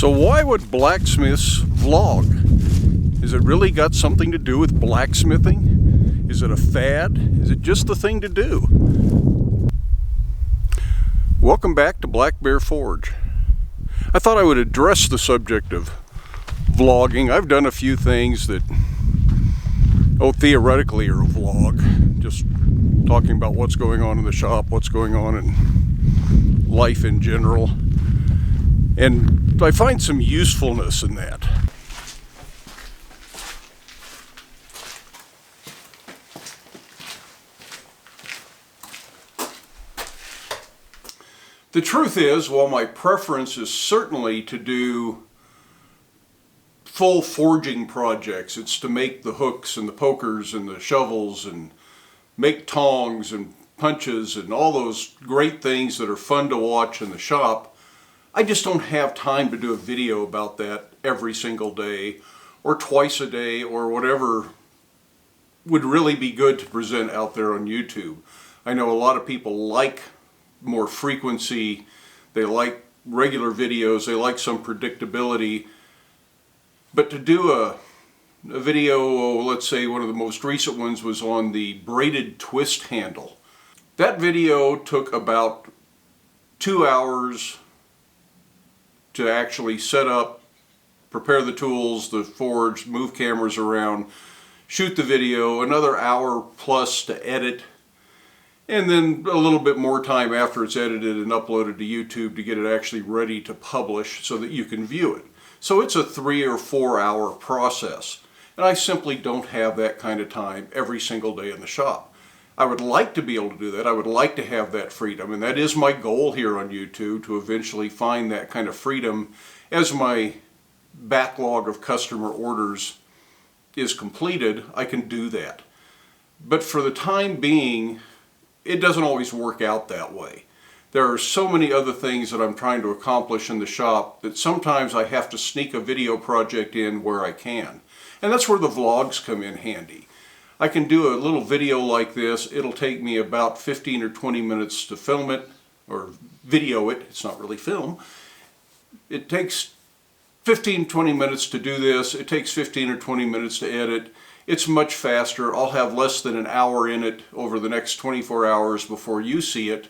So why would blacksmiths vlog? Has it really got something to do with blacksmithing? Is it a fad? Is it just the thing to do? Welcome back to Black Bear Forge. I thought I would address the subject of vlogging. I've done a few things that, theoretically are a vlog. Just talking about what's going on in the shop, what's going on in life in general. And I find some usefulness in that. The truth is, while my preference is certainly to do full forging projects, it's to make the hooks and the pokers and the shovels and make tongs and punches and all those great things that are fun to watch in the shop, I just don't have time to do a video about that every single day or twice a day or whatever would really be good to present out there on YouTube. I know a lot of people like more frequency, they like regular videos, they like some predictability, but to do a video, let's say one of the most recent ones was on the braided twist handle. That video took about 2 hours to actually set up, prepare the tools, the forge, move cameras around, shoot the video, another hour plus to edit, and then a little bit more time after it's edited and uploaded to YouTube to get it actually ready to publish so that you can view it. So it's a 3 or 4 hour process. And I simply don't have that kind of time every single day in the shop. I would like to be able to do that. I would like to have that freedom. And that is my goal here on YouTube, to eventually find that kind of freedom as my backlog of customer orders is completed. I can do that. But for the time being, it doesn't always work out that way. There are so many other things that I'm trying to accomplish in the shop that sometimes I have to sneak a video project in where I can. And that's where the vlogs come in handy. I can do a little video like this. It'll take me about 15 or 20 minutes to film it, or video it. It's not really film. It takes 15-20 minutes to do this. It takes 15 or 20 minutes to edit. It's much faster. I'll have less than an hour in it over the next 24 hours before you see it.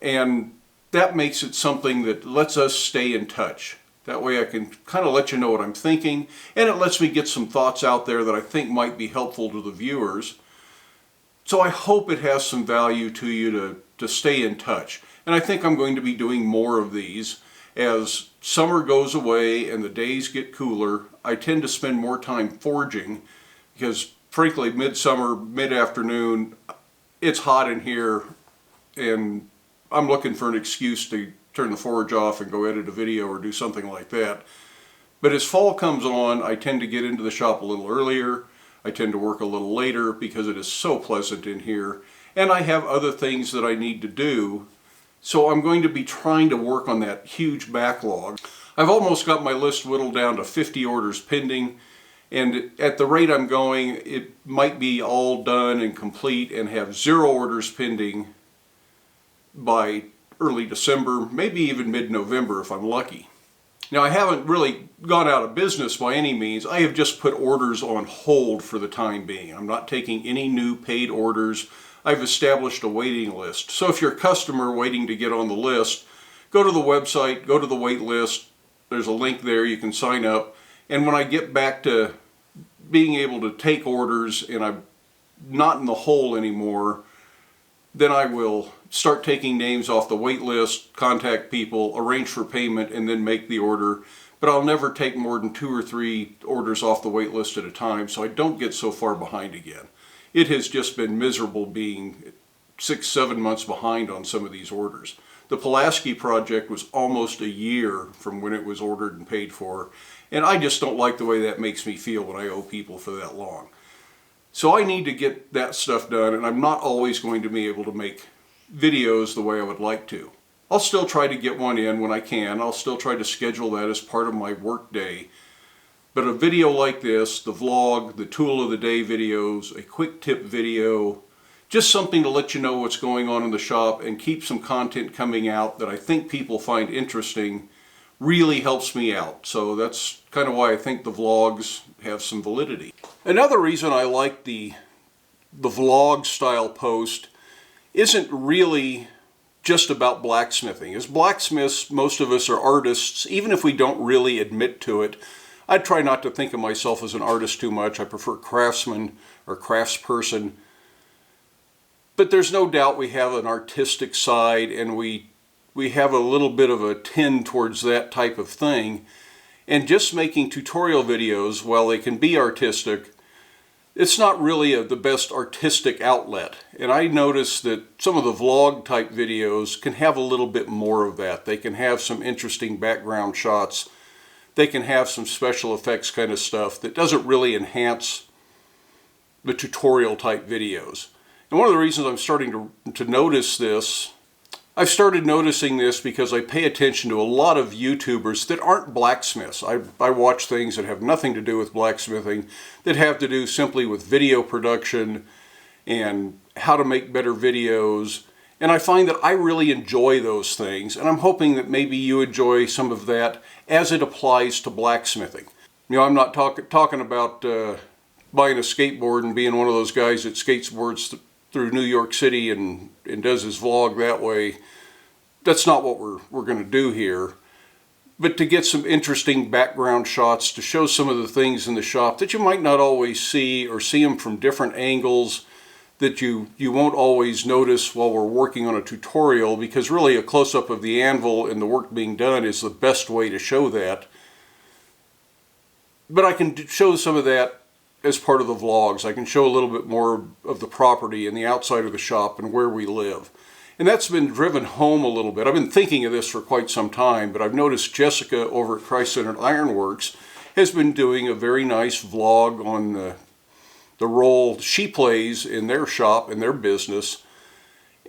And that makes it something that lets us stay in touch. That way I can kind of let you know what I'm thinking, and it lets me get some thoughts out there that I think might be helpful to the viewers. So I hope it has some value to you to stay in touch. And I think I'm going to be doing more of these. As summer goes away and the days get cooler, I tend to spend more time forging because, frankly, midsummer, mid-afternoon, it's hot in here and I'm looking for an excuse to turn the forge off and go edit a video or do something like that. But as fall comes on, I tend to get into the shop a little earlier. I tend to work a little later because it is so pleasant in here. And I have other things that I need to do. So I'm going to be trying to work on that huge backlog. I've almost got my list whittled down to 50 orders pending. And at the rate I'm going, it might be all done and complete and have 0 orders pending by early December, maybe even mid-November if I'm lucky. Now, I haven't really gone out of business by any means. I have just put orders on hold for the time being. I'm not taking any new paid orders. I've established a waiting list. So if you're a customer waiting to get on the list, go to the website, go to the wait list. There's a link there. You can sign up. And when I get back to being able to take orders and I'm not in the hole anymore, then I will start taking names off the wait list, contact people, arrange for payment, and then make the order. But I'll never take more than 2 or 3 orders off the wait list at a time, so I don't get so far behind again. It has just been miserable being 6-7 months behind on some of these orders. The Pulaski project was almost a year from when it was ordered and paid for, and I just don't like the way that makes me feel when I owe people for that long. So I need to get that stuff done, and I'm not always going to be able to make videos the way I would like to. I'll still try to get one in when I can. I'll still try to schedule that as part of my work day. But a video like this, the vlog, the tool of the day videos, a quick tip video, just something to let you know what's going on in the shop and keep some content coming out that I think people find interesting, really helps me out. So that's kind of why I think the vlogs have some validity. Another reason I like the vlog style post isn't really just about blacksmithing. As blacksmiths, most of us are artists, even if we don't really admit to it. I try not to think of myself as an artist too much. I prefer craftsman or craftsperson. But there's no doubt we have an artistic side, and we have a little bit of a tend towards that type of thing. And just making tutorial videos, while they can be artistic, it's not really the best artistic outlet. And I notice that some of the vlog type videos can have a little bit more of that. They can have some interesting background shots. They can have some special effects kind of stuff that doesn't really enhance the tutorial type videos. And one of the reasons I'm starting to notice this, I've started noticing this because I pay attention to a lot of YouTubers that aren't blacksmiths. I watch things that have nothing to do with blacksmithing, that have to do simply with video production and how to make better videos. And I find that I really enjoy those things, and I'm hoping that maybe you enjoy some of that as it applies to blacksmithing. You know, I'm not talking about buying a skateboard and being one of those guys that skateboards through New York City and does his vlog that way. That's not what we're going to do here. But to get some interesting background shots, to show some of the things in the shop that you might not always see, or see them from different angles that you won't always notice while we're working on a tutorial, because really a close-up of the anvil and the work being done is the best way to show that. But I can show some of that as part of the vlogs. I can show a little bit more of the property and the outside of the shop and where we live. And that's been driven home a little bit. I've been thinking of this for quite some time, but I've noticed Jessica over at Christ-Centered Ironworks has been doing a very nice vlog on the role she plays in their shop and their business.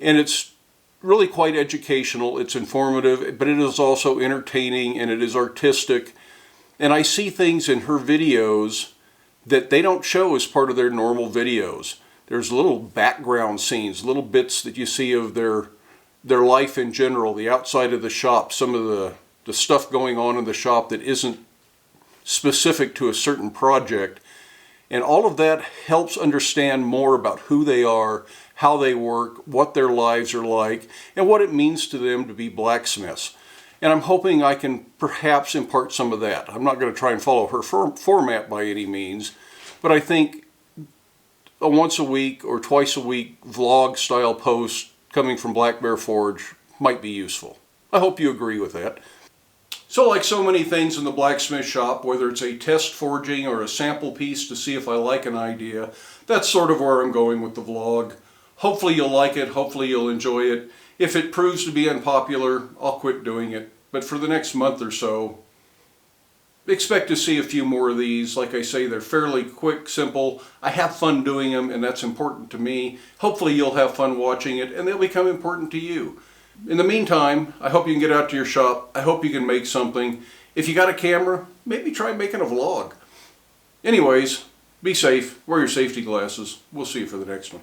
And it's really quite educational, it's informative, but it is also entertaining, and it is artistic. And I see things in her videos that they don't show as part of their normal videos. There's little background scenes, little bits that you see of their life in general, the outside of the shop, some of the stuff going on in the shop that isn't specific to a certain project. And all of that helps understand more about who they are, how they work, what their lives are like, and what it means to them to be blacksmiths. And I'm hoping I can perhaps impart some of that. I'm not going to try and follow her format by any means, but I think a once a week or twice a week vlog style post coming from Black Bear Forge might be useful. I hope you agree with that. So like so many things in the blacksmith shop, whether it's a test forging or a sample piece to see if I like an idea, that's sort of where I'm going with the vlog. Hopefully you'll like it, hopefully you'll enjoy it. If it proves to be unpopular, I'll quit doing it. But for the next month or so, expect to see a few more of these. Like I say, they're fairly quick, simple. I have fun doing them, and that's important to me. Hopefully you'll have fun watching it, and they'll become important to you. In the meantime, I hope you can get out to your shop. I hope you can make something. If you got a camera, maybe try making a vlog. Anyways, be safe, wear your safety glasses. We'll see you for the next one.